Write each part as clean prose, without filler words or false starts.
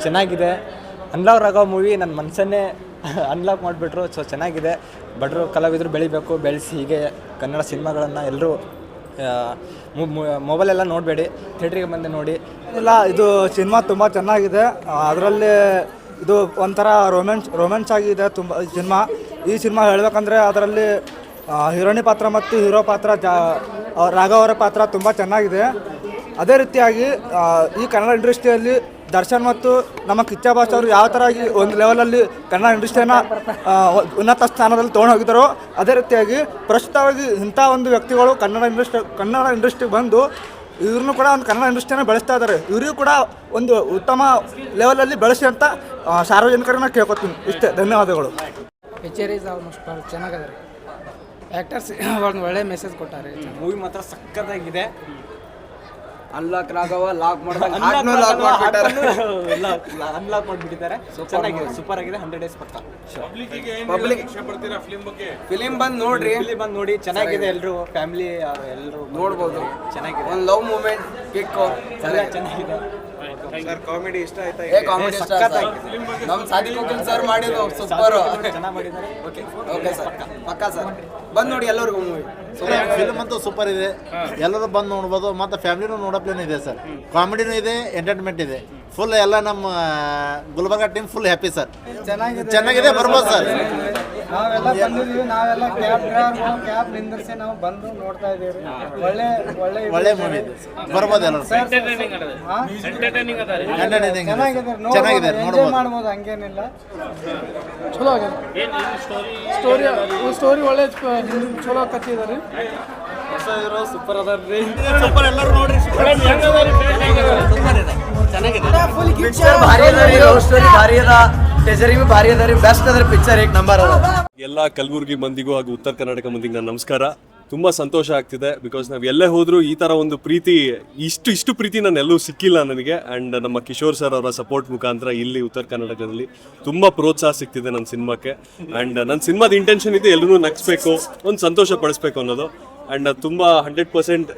ಚೆನ್ನಾಗಿದೆ. Unlock Raghav movie ನನ್ನ ಮನಸ್ಸನ್ನೇ unlock ಮಾಡಿಬಿಟ್ರು. ಸೊ ಚೆನ್ನಾಗಿದೆ. ಬಡವರು ಕಲಾವಿದರು ಬೆಳಿಬೇಕು, ಬೆಳೆಸಿ ಹೀಗೆ ಕನ್ನಡ ಸಿನಿಮಾಗಳನ್ನು ಎಲ್ಲರೂ ಮೊಬೈಲೆಲ್ಲ ನೋಡಬೇಡಿ, ಥಿಯೇಟ್ರಿಗೆ ಬಂದು ನೋಡಿ. ಇಲ್ಲ, ಇದು ಸಿನಿಮಾ ತುಂಬ ಚೆನ್ನಾಗಿದೆ. ಅದರಲ್ಲಿ ಇದು ಒಂಥರ ರೊಮ್ಯಾನ್ಸ್ ಆಗಿದೆ ತುಂಬ ಈ ಸಿನಿಮಾ ಹೇಳಬೇಕಂದ್ರೆ ಅದರಲ್ಲಿ ಹೀರೋಯಿನಿ ಪಾತ್ರ ಮತ್ತು ಹೀರೋ ಪಾತ್ರ ರಾಘವ್ ಅವರ ಪಾತ್ರ ತುಂಬ ಚೆನ್ನಾಗಿದೆ. ಅದೇ ರೀತಿಯಾಗಿ ಈ ಕನ್ನಡ ಇಂಡಸ್ಟ್ರಿಯಲ್ಲಿ ದರ್ಶನ್ ಮತ್ತು ನಮ್ಮ ಕಿಚ್ಚ ಬಾಸ್ ಅವರು ಯಾವ ಥರ ಒಂದು ಲೆವೆಲಲ್ಲಿ ಕನ್ನಡ ಇಂಡಸ್ಟ್ರಿಯನ್ನು ಉನ್ನತ ಸ್ಥಾನದಲ್ಲಿ ತೊಗೊಂಡು ಹೋಗಿದ್ದಾರೋ ಅದೇ ರೀತಿಯಾಗಿ ಪ್ರಸ್ತುತವಾಗಿ ಇಂಥ ಒಂದು ವ್ಯಕ್ತಿಗಳು ಕನ್ನಡ ಇಂಡಸ್ಟ್ರಿಗೆ ಬಂದು ಇವ್ರನ್ನೂ ಕೂಡ ಒಂದು ಕನ್ನಡ ಇಂಡಸ್ಟ್ರಿಯನ್ನು ಬೆಳೆಸ್ತಾ ಇದ್ದಾರೆ. ಇವರಿಗೂ ಕೂಡ ಒಂದು ಉತ್ತಮ ಲೆವೆಲಲ್ಲಿ ಬೆಳೆಸಿ ಅಂತ ಸಾರ್ವಜನಿಕರನ್ನ ಕೇಳ್ಕೊತೀನಿ. ಇಷ್ಟೇ, ಧನ್ಯವಾದಗಳು. ಪಿಕ್ಚರ್ ಈಸ್ ಆಲ್ಮೋಸ್ಟ್ ಚೆನ್ನಾಗಿದೆ. ಆ್ಯಕ್ಟರ್ಸ್ ಒಂದು ಒಳ್ಳೆ ಮೆಸೇಜ್ ಕೊಟ್ಟಾರೆ. ಮೂವಿ ಮಾತ್ರ ಸಕ್ಕತ್ತಾಗಿದೆ. ಅನ್ಲಾಕ್ ರಾಘವ ಲಾಕ್ ಅನ್ಲಾಕ್ ಮಾಡಿಬಿಟ್ಟಿದ್ದಾರೆ. ಚೆನ್ನಾಗಿದೆ, ಸೂಪರ್ ಆಗಿದೆ. 100 days ಪಕ್ಕ. ಫಿಲಿಂ ಬಂದು ನೋಡ್ರಿ, ನೋಡಿ. ಚೆನ್ನಾಗಿದೆ. ಎಲ್ಲರೂ ಫ್ಯಾಮಿಲಿ ಎಲ್ಲರೂ ನೋಡ್ಬೋದು. ಚೆನ್ನಾಗಿದೆ. ಒಂದು ಲವ್ ಮೂಮೆಂಟ್ ಕಿಕ್ಕು ಚೆನ್ನಾಗಿದೆ. ಸರ್ ಕಾಮಿಡಿ ಇಷ್ಟ ಆಯ್ತಾ? ಕಾಮಿಡಿ ನಮ್ಮ ಸಾದಿಕ್ ವಕೀಲ್ ಸರ್ ಮಾಡಿದ್ದು ಸೂಪರ್ ಚೆನ್ನಾಗಿ ಮಾಡಿದ್ದಾರೆ. ಓಕೆ ಸರ್, ಪಕ್ಕಾ ಸರ್, ಬಂದು ನೋಡಿ ಎಲ್ಲರಿಗೂ ಮೂವಿ. ಫಿಲ್ಮ್ ಅಂತೂ ಸೂಪರ್ ಇದೆ, ಎಲ್ಲರೂ ಬಂದು ನೋಡ್ಬೋದು. ಮತ್ತು ಫ್ಯಾಮಿಲಿನೂ ನೋಡೋಪ್ಲೇನೂ ಇದೆ ಸರ್. ಕಾಮಿಡಿನೂ ಇದೆ, ಎಂಟರ್ಟೈನ್ಮೆಂಟ್ ಇದೆ. ಫುಲ್ ಎಲ್ಲ ನಮ್ಮ Gulbarga team full happy sir. ಚೆನ್ನಾಗಿದೆ, ಬರ್ಬೋದು ಸರ್. ನಾವೆಲ್ಲ ಬಂದಿದ್ದೀವಿ, ನಾವೆಲ್ಲ ಕ್ಯಾಬ್ ನಿಂದಿರಿಸಿ ನಾವು ಬಂದು ನೋಡ್ತಾ ಇದ್ದೀವಿ. ಒಳ್ಳೆ ಮೂವಿ ಇದೆ, ಬರ್ಬೋದು ಎಲ್ಲರೂ. ಚೆನ್ನಾಗಿದೆ, ನೋಡ್ಬೋದು. ಮಾಡ್ಬೋದು, ಹಂಗೇನಿಲ್ಲ. ಚಲೋ ಆಗಿದೆ. ಸ್ಟೋರಿ ಒಳ್ಳೆ ಚಲೋ ಕತ್ತಿದ್ದಾರೆ. ಸೂಪರ್ ಅದಾರ್ರಿ. ಸೂಪರ್, ಎಲ್ಲರೂ ನೋಡ್ರಿ. ಪಿಕ್ಚರ್ ಭಾರಿ ಅದ ರೀ, ಲವ್ ಸ್ಟೋರಿ ಭಾರಿ ಅದ, ಟೆಸರಿ ಬಿ ಭಾರಿ ಅದ ರೀ, ಬೆಸ್ಟ್ ಅದ ರೀ ಪಿಕ್ಚರ್, 1 ನಂಬರ್ ಅದ. ಎಲ್ಲ ಕಲಬುರಗಿ ಮಂದಿಗೂ ಹಾಗೂ ಉತ್ತರ ಕರ್ನಾಟಕ ಮಂದಿಗೆ ನನ್ನ ನಮಸ್ಕಾರ. ತುಂಬ ಸಂತೋಷ ಆಗ್ತಿದೆ, ಬಿಕಾಸ್ ನಾವು ಎಲ್ಲೇ ಹೋದರೂ ಈ ಥರ ಒಂದು ಪ್ರೀತಿ, ಇಷ್ಟು ಪ್ರೀತಿ ನಾನು ಎಲ್ಲೂ ಸಿಕ್ಕಿಲ್ಲ ನನಗೆ. ಆ್ಯಂಡ್ ನಮ್ಮ ಕಿಶೋರ್ ಸರ್ ಅವರ ಸಪೋರ್ಟ್ ಮುಖಾಂತರ ಇಲ್ಲಿ ಉತ್ತರ ಕರ್ನಾಟಕದಲ್ಲಿ ತುಂಬ ಪ್ರೋತ್ಸಾಹ ಸಿಗ್ತಿದೆ ನನ್ನ ಸಿನಿಮಾಕ್ಕೆ. ಆ್ಯಂಡ್ ನನ್ನ ಸಿನಿಮಾದ ಇಂಟೆನ್ಷನ್ ಇದೆ ಎಲ್ಲರೂ ನಗಿಸ್ಬೇಕು, ಒಂದು ಸಂತೋಷ ಪಡಿಸ್ಬೇಕು ಅನ್ನೋದು. ಆ್ಯಂಡ್ ತುಂಬ 100%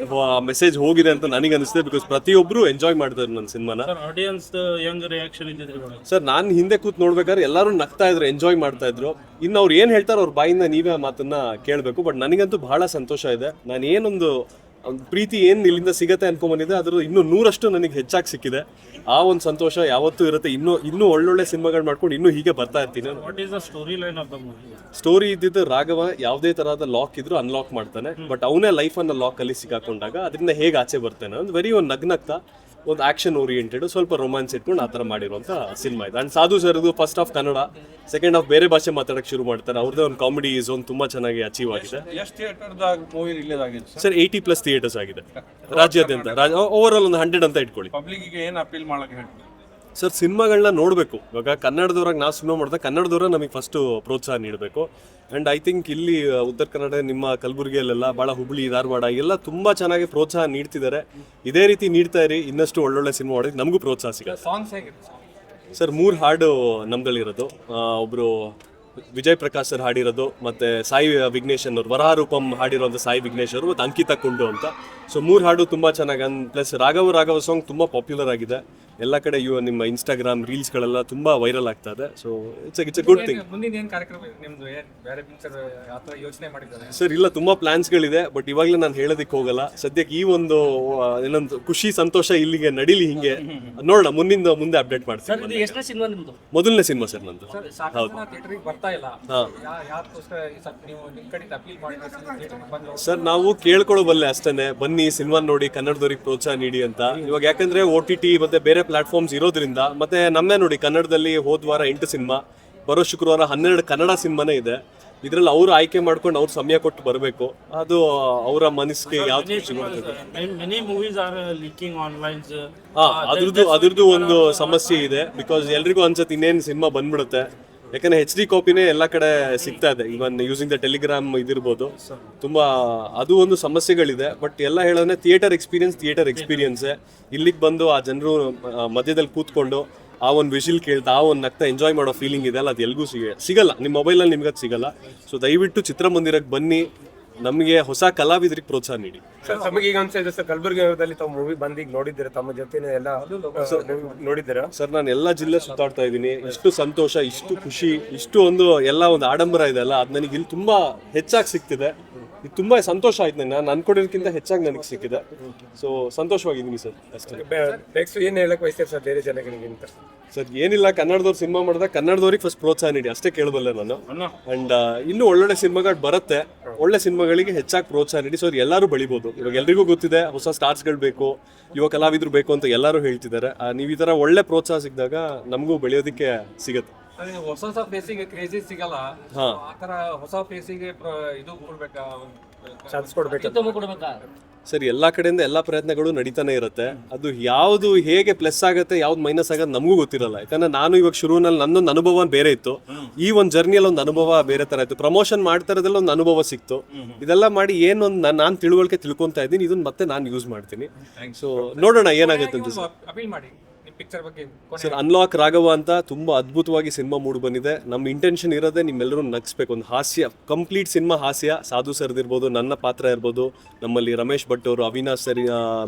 ಮೆಸೇಜ್ ಹೋಗಿದೆ ಅಂತ ನನಗೆ ಅನಿಸ್ತಿದೆ, ಬಿಕಾಸ್ ಪ್ರತಿಯೊಬ್ಬರು ಎಂಜಾಯ್ ಮಾಡ್ತಾರೆ ನನ್ನ ಸಿನಿಮಾನ. ಆಡಿಯನ್ಸ್ ಯಂಗ್ ರಿಯಾಕ್ಷನ್ ಇದ್ದಿದ್ರೆ ಸರ್, ನಾನು ಹಿಂದೆ ಕೂತ್ ನೋಡ್ಬೇಕಾದ್ರೆ ಎಲ್ಲರೂ ನಗ್ತಾ ಇದ್ರು, ಎಂಜಾಯ್ ಮಾಡ್ತಾ ಇದ್ರು. ಇನ್ನು ಅವ್ರು ಏನು ಹೇಳ್ತಾರೆ ಅವ್ರ ಬಾಯಿಂದ ನೀವೇ ಮಾತನ್ನ ಕೇಳಬೇಕು. ಬಟ್ ನನಗಂತೂ ಬಹಳ ಸಂತೋಷ ಇದೆ. ನಾನು ಏನೊಂದು ಪ್ರೀತಿ ಏನು ಇಲ್ಲಿಂದ ಸಿಗತ್ತೆ ಅನ್ಕೊಂಬಂದಿದೆ, ಅದ್ರ ಇನ್ನೂ 100ರಷ್ಟು ನನಗೆ ಹೆಚ್ಚಾಗಿ ಸಿಕ್ಕಿದೆ. ಆ ಒಂದು ಸಂತೋಷ ಯಾವತ್ತೂ ಇರುತ್ತೆ. ಇನ್ನೂ ಒಳ್ಳೊಳ್ಳೆ ಸಿನಿಮಾಗಳು ಮಾಡ್ಕೊಂಡು ಇನ್ನೂ ಹೀಗೆ ಬರ್ತಾ ಇರ್ತೀನಿ. What is the story line of the movie? Story ಇದ್ದಿದ್ದು ರಾಘವ ಯಾವುದೇ ತರಹದ ಲಾಕ್ ಇದ್ರೂ ಅನ್ಲಾಕ್ ಮಾಡ್ತಾನೆ. ಬಟ್ ಅವನೇ ಲೈಫನ್ನು ಲಾಕಲ್ಲಿ ಸಿಕ್ಕಾಕೊಂಡಾಗ ಅದರಿಂದ ಹೇಗೆ ಆಚೆ ಬರ್ತಾನೆ ಒಂದು ವೆರಿ ಒಂದು ನಗ್ನಗ್ತಾ ಒಂದು ಆಕ್ಷನ್ ಓರಿಯೆಂಟೆಡ್, ಸ್ವಲ್ಪ ರೊಮ್ಯಾನ್ಸ್ ಇಟ್ಕೊಂಡು ಆ ಥರ ಮಾಡಿರುವಂಥ ಸಿನಿಮಾ ಇದೆ. ಆ್ಯಂಡ್ ಸಾಧು ಸರ್ದು first half Kannada, second half ಬೇರೆ ಭಾಷೆ ಮಾತಾಡೋಕ್ಕೆ ಶುರು ಮಾಡ್ತಾರೆ. ಅವ್ರದ್ದೇ ಒಂದು ಕಾಮಿಡಿ ಝೋನ್ ತುಂಬ ಚೆನ್ನಾಗಿ ಅಚೀವ್ ಆಗಿದೆ. ಎಷ್ಟು ಥಿಯೇಟರ್ದಾಗ ಮೂವಿ ರಿಲೀಸ್ ಆಗಿದೆ ಸರ್? 80+ ಥಿಯೇಟರ್ಸ್ ಆಗಿದೆ ರಾಜ್ಯಾದ್ಯಂತ. ಓವರ್ ಆಲ್ ಒಂದು 100 ಅಂತ ಇಟ್ಕೊಳ್ಳಿ. ಪಬ್ಲಿಕ್ಗೆ ಏನು ಅಪೀಲ್ ಮಾಡಕ್ಕೆ ಹೇಳ್ತೀವಿ ಸರ್? ಸಿನಿಮಾಗಳನ್ನ ನೋಡಬೇಕು. ಇವಾಗ ಕನ್ನಡದವ್ರಾಗ ನಾವು ಸಿನಿಮಾ ಮಾಡಿದಾಗ ಕನ್ನಡದವ್ರ ನಮಗೆ ಫಸ್ಟು ಪ್ರೋತ್ಸಾಹ ನೀಡಬೇಕು. ಆ್ಯಂಡ್ ಐ ಥಿಂಕ್ ಇಲ್ಲಿ ಉತ್ತರ ಕನ್ನಡ, ನಿಮ್ಮ ಕಲಬುರಗಿಯಲ್ಲೆಲ್ಲ ಭಾಳ, ಹುಬ್ಳಿ, ಧಾರವಾಡ ಎಲ್ಲ ತುಂಬ ಚೆನ್ನಾಗಿ ಪ್ರೋತ್ಸಾಹ ನೀಡ್ತಿದ್ದಾರೆ. ಇದೇ ರೀತಿ ನೀಡ್ತಾ ಇರಿ, ಇನ್ನಷ್ಟು ಒಳ್ಳೊಳ್ಳೆ ಸಿನಿಮಾ ಮಾಡೋದಕ್ಕೆ ನಮಗೂ ಪ್ರೋತ್ಸಾಹ ಸಿಗುತ್ತೆ. ಸಾಂಗ್ಸ್ ಹೇಗಿದೆ ಸರ್? 3 ಹಾಡು ನಮ್ದಲ್ಲಿರೋದು. ಒಬ್ಬರು ವಿಜಯ್ ಪ್ರಕಾಶ್ ಸರ್ ಹಾಡಿರೋದು, ಮತ್ತು ಸಾಯಿ ವಿಘ್ನೇಶ್ ಅನ್ನೋರು, ವರಹಾರೂಪಂ ಹಾಡಿರೋಂಥ ಸಾಯಿ ವಿಘ್ನೇಶ್ ಅವರು, ಮತ್ತು ಅಂಕಿತಾ ಕುಂಡು ಅಂತ. ಸೊ 3 ಹಾಡು ತುಂಬ ಚೆನ್ನಾಗಿ. ಪ್ಲಸ್ ರಾಘವ ಸಾಂಗ್ ತುಂಬ ಪಾಪ್ಯುಲರ್ ಆಗಿದೆ ಎಲ್ಲ ಕಡೆ. ನಿಮ್ಮ ಇನ್ಸ್ಟಾಗ್ರಾಮ್ ರೀಲ್ಸ್ಗಳೆಲ್ಲ ತುಂಬ ವೈರಲ್ ಆಗ್ತಾ ಇದೆ. So it's A good thing. ಮುಂದಿನ ಏನು ಕಾರ್ಯಕ್ರಮ ನಿಮ್ಮದು? ಬೇರೆ ಪಿಕ್ಚರ್ ಯಾವ ಥರ ಯೋಚನೆ ಮಾಡಿದ್ದಾರೆ ಸರ್? ಇಲ್ಲ, ತುಂಬ ಪ್ಲಾನ್ಸ್ಗಳಿದೆ, ಬಟ್ ಇವಾಗಲೇ ನಾನು ಹೇಳೋದಕ್ಕೆ ಹೋಗಲ್ಲ. ಸದ್ಯಕ್ಕೆ ಈ ಒಂದು ಏನೊಂದು ಖುಷಿ ಸಂತೋಷ ಇಲ್ಲಿಗೆ ನಡೀಲಿ, ಹಿಂಗೆ ನೋಡೋಣ. ಮುಂದೆ ಅಪ್ಡೇಟ್ ಮಾಡ್ತೀನಿ. ಮೊದಲನೇ ಸಿನಿಮಾ ಸರ್ ನಂದು. ಹೌದು ಸರ್, ನಾವು ಕೇಳ್ಕೊಳ್ಳೋಬಲ್ಲೆ ಅಷ್ಟೇ, ಬನ್ನಿ ಸಿನಿಮಾ ನೋಡಿ, ಕನ್ನಡದವ್ರಿಗೆ ಪ್ರೋತ್ಸಾಹ ನೀಡಿ ಅಂತ. ಇವಾಗ ಯಾಕಂದ್ರೆ OTT ಮತ್ತೆ ಬೇರೆ ಪ್ಲಾಟ್ಫಾರ್ಮ್ಸ್ ಇರೋದ್ರಿಂದ, ಮತ್ತೆ ನಮ್ಮೇ ನೋಡಿ ಕನ್ನಡದಲ್ಲಿ ಹೋದ ವಾರ 8 ಸಿನಿಮಾ, ಬರೋ ಶುಕ್ರವಾರ 12 ಕನ್ನಡ ಸಿನಿಮಾನೇ ಇದೆ. ಇದ್ರಲ್ಲಿ ಅವ್ರು ಆಯ್ಕೆ ಮಾಡ್ಕೊಂಡು ಅವ್ರು ಸಮಯ ಕೊಟ್ಟು ಬರಬೇಕು. ಅದು ಅವರ ಮನಸ್ಸಿಗೆ ಯಾವ್ದು ಅದ್ರದ್ದು ಒಂದು ಸಮಸ್ಯೆ ಇದೆ. ಬಿಕಾಸ್ ಎಲ್ರಿಗೂ ಅನ್ಸತ್ತೆ ಇನ್ನೇನು ಸಿನಿಮಾ ಬಂದ್ಬಿಡುತ್ತೆ, ಯಾಕಂದ್ರೆ HD ಕಾಪಿನೇ ಎಲ್ಲ ಕಡೆ ಸಿಗ್ತಾ ಇದೆ. ಇವನ್ ಯೂಸಿಂಗ್ ದ ಟೆಲಿಗ್ರಾಮ್ ಇದಿರ್ಬೋದು, ತುಂಬಾ ಅದು ಒಂದು ಸಮಸ್ಯೆಗಳಿದೆ. ಬಟ್ ಎಲ್ಲ ಹೇಳೋದ್ರೆ ಥಿಯೇಟರ್ ಎಕ್ಸ್ಪೀರಿಯನ್ಸ್ ಇಲ್ಲಿಗೆ ಬಂದು ಆ ಜನರು ಮಧ್ಯದಲ್ಲಿ ಕೂತ್ಕೊಂಡು ಆ ಒಂದು ವಿಷಿಲ್ ಕೇಳ್ತಾ, ಆ ಒಂದು ನಗ್ತಾ ಎಂಜಾಯ್ ಮಾಡೋ ಫೀಲಿಂಗ್ ಇದೆ ಅಲ್ಲ, ಅದು ಎಲ್ಗೂ ಸಿಗಲ್ಲ. ನಿಮ್ಮ ಮೊಬೈಲಲ್ಲಿ ನಿಮ್ಗೆ ಅದು ಸಿಗಲ್ಲ. ಸೊ ದಯವಿಟ್ಟು ಚಿತ್ರಮಂದಿರಕ್ಕೆ ಬನ್ನಿ, ನಮಗೆ ಹೊಸ ಕಲಾವಿದರಿಗೆ ಪ್ರೋತ್ಸಾಹ ನೀಡಿ. ಸರ್ ತಮಗೆ ಈಗ ಅನ್ಸಿದೆ ಸರ್ ಕಲಬುರಗಿ ನಗರದಲ್ಲಿ ತಾವು ಮೂವಿ ಬಂದು ಈಗ ನೋಡಿದ್ದೀರಾ, ತಮ್ಮ ಜೊತೆ ಎಲ್ಲ ನೋಡಿದ್ದೀರಾ ಸರ್ ನಾನು ಎಲ್ಲ ಜಿಲ್ಲೆ ಸುತ್ತಾಡ್ತಾ ಇದ್ದೀನಿ. ಇಷ್ಟು ಸಂತೋಷ, ಇಷ್ಟು ಖುಷಿ, ಇಷ್ಟು ಒಂದು ಎಲ್ಲ ಒಂದು ಆಡಂಬರ ಇದೆ ಅಲ್ಲ, ಅದು ನನಗೆ ಇಲ್ಲಿ ತುಂಬಾ ಹೆಚ್ಚಾಗಿ ಸಿಗ್ತಿದೆ. ಇದು ತುಂಬಾ ಸಂತೋಷ ಆಯ್ತು. ನಾನು ಅನ್ಕೊಂಡಿದ್ದಕ್ಕಿಂತ ಹೆಚ್ಚಾಗಿ ನನಗೆ ಸಿಕ್ಕಿದೆ. ಸೊ ಸಂತೋಷವಾಗಿದ್ದೀನಿ ಸರ್ ಅಷ್ಟೇ. ನೆಕ್ಸ್ಟ್ ಏನು ಹೇಳಕ್ ಬಯಸ್ತೀರಿ ಸರ್ ಬೇರೆ ಜನಗಳಿಗೆ ಅಂತ? ಸರ್ ಏನಿಲ್ಲ, ಕನ್ನಡದವ್ರು ಸಿನಿಮಾ ಮಾಡಿದಾಗ ಕನ್ನಡದವ್ರಿಗೆ ಫಸ್ಟ್ ಪ್ರೋತ್ಸಾಹ ನೀಡಿ ಅಷ್ಟೇ ಕೇಳಬಲ್ಲೆ ನಾನು. ಅಂಡ್ ಇನ್ನೂ ಒಳ್ಳೊಳ್ಳೆ ಸಿನಿಮಾಗಳು ಬರುತ್ತೆ, ಒಳ್ಳೆ ಸಿನಿಮಾಗಳಿಗೆ ಹೆಚ್ಚಾಗಿ ಪ್ರೋತ್ಸಾಹ ನೀಡಿ. ಸೊ ಎಲ್ಲರೂ ಬೆಳಿಬೋದು. ಇವಾಗ ಎಲ್ರಿಗೂ ಗೊತ್ತಿದೆ ಹೊಸ ಸ್ಟಾರ್ಸ್ಗಳು ಬೇಕು, ಯುವ ಕಲಾವಿದರು ಬೇಕು ಅಂತ ಎಲ್ಲರೂ ಹೇಳ್ತಿದ್ದಾರೆ. ನೀವು ಈ ಥರ ಒಳ್ಳೆ ಪ್ರೋತ್ಸಾಹ ಸಿಕ್ಕಿದಾಗ ನಮಗೂ ಬೆಳೆಯೋದಕ್ಕೆ ಸಿಗುತ್ತೆ. ಹೊಸ ಹೊಸ ಫೇಸಿಗೆ ಕ್ರೇಜಿ ಸಿಗಲ್ಲ, ಆ ತರ ಹೊಸ ಫೇಸಿಗೆ ಇದು ಕೊಡ್ಬೇಕಾ, ಚಾನ್ಸ್ ಕೊಡ್ಬೇಕಾ? ಸರಿ, ಎಲ್ಲ ಕಡೆಯಿಂದ ಎಲ್ಲ ಪ್ರಯತ್ನಗಳು ನಡೀತಾನೆ ಇರುತ್ತೆ. ಅದು ಯಾವುದು ಹೇಗೆ ಪ್ಲಸ್ ಆಗುತ್ತೆ, ಯಾವ್ದು ಮೈನಸ್ ಆಗೋದು ನಮಗೂ ಗೊತ್ತಿರಲ್ಲ. ಯಾಕಂದ್ರೆ ನಾನು ಇವಾಗ ಶುರುವಿನಲ್ಲಿ ನನ್ನೊಂದು ಅನುಭವ ಬೇರೆ ಇತ್ತು, ಈ ಒಂದು ಜರ್ನಿಯಲ್ಲಿ ಒಂದು ಅನುಭವ ಬೇರೆ ತರ ಇತ್ತು. ಪ್ರಮೋಷನ್ ಮಾಡ್ತಾ ಇರೋದ್ರಲ್ಲಿ ಒಂದು ಅನುಭವ ಸಿಕ್ತು. ಇದೆಲ್ಲ ಮಾಡಿ ಏನೊಂದು ನಾನು ತಿಳುವಳಿಕೆ ತಿಳ್ಕೊಂತಾ ಇದ್ದೀನಿ, ಇದನ್ನ ಮತ್ತೆ ನಾನು ಯೂಸ್ ಮಾಡ್ತೀನಿ. ಸೊ ನೋಡೋಣ ಏನಾಗುತ್ತೆ ಅಂತ. ಅಪೀಲ್ ಮಾಡಿ ಪಿಕ್ಚರ್ ಬಗ್ಗೆ. ಸರ್ ಅನ್ಲಾಕ್ ರಾಘವ ಅಂತ ತುಂಬಾ ಅದ್ಭುತವಾಗಿ ಸಿನಿಮಾ ಮೂಡ್ ಬಂದಿದೆ. ನಮ್ಮ ಇಂಟೆನ್ಷನ್ ಇರೋದೇ ನಿಮ್ಮೆಲ್ಲರೂ ನಗಿಸ್ಬೇಕು. ಒಂದು ಹಾಸ್ಯ, ಕಂಪ್ಲೀಟ್ ಸಿನಿಮಾ ಹಾಸ್ಯ. ಸಾಧು ಸರ್ದು ಇರ್ಬೋದು, ನನ್ನ ಪಾತ್ರ ಇರ್ಬೋದು, ನಮ್ಮಲ್ಲಿ ರಮೇಶ್ ಭಟ್ ಅವರು, ಅವಿನಾಶ್ ಸರಿ,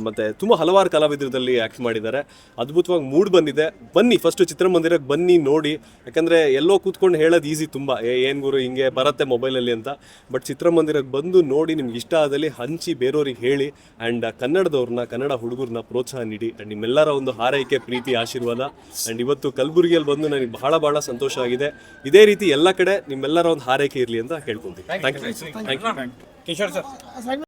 ಮತ್ತೆ ತುಂಬಾ ಹಲವಾರು ಕಲಾವಿದರಲ್ಲಿ ಆಕ್ಟ್ ಮಾಡಿದ್ದಾರೆ. ಅದ್ಭುತವಾಗಿ ಮೂಡ್ ಬಂದಿದೆ. ಬನ್ನಿ, ಫಸ್ಟ್ ಚಿತ್ರಮಂದಿರಕ್ಕೆ ಬನ್ನಿ, ನೋಡಿ. ಯಾಕಂದ್ರೆ ಎಲ್ಲೋ ಕೂತ್ಕೊಂಡು ಹೇಳೋದು ಈಸಿ ತುಂಬಾ, ಏನ್ ಗುರು ಹಿಂಗೆ ಬರುತ್ತೆ ಮೊಬೈಲಲ್ಲಿ ಅಂತ. ಬಟ್ ಚಿತ್ರಮಂದಿರಕ್ಕೆ ಬಂದು ನೋಡಿ, ನಿಮ್ಗೆ ಇಷ್ಟ ಆದಲ್ಲಿ ಹಂಚಿ ಬೇರೆಯವ್ರಿಗೆ ಹೇಳಿ. ಆ್ಯಂಡ್ ಕನ್ನಡದವ್ರನ್ನ, ಕನ್ನಡ ಹುಡುಗರನ್ನ ಪ್ರೋತ್ಸಾಹ ನೀಡಿ. ಆ್ಯಂಡ್ ನಿಮ್ಮೆಲ್ಲರ ಒಂದು ಹಾರೈಕೆ, ಪ್ರೀತಿ, ಆಶೀರ್ವಾದ. ಆ್ಯಂಡ್ ಇವತ್ತು ಕಲಬುರಗಿಯಲ್ಲಿ ಬಂದು ನನಗೆ ಬಹಳ ಸಂತೋಷ ಆಗಿದೆ. ಇದೇ ರೀತಿ ಎಲ್ಲ ಕಡೆ ನಿಮ್ಮೆಲ್ಲರ ಒಂದು ಹಾರೈಕೆ ಇರಲಿ ಅಂತ ಕೇಳ್ಕೊಂತೀನಿ. Thank you. ಕಿಶೋರ್ ಸರ್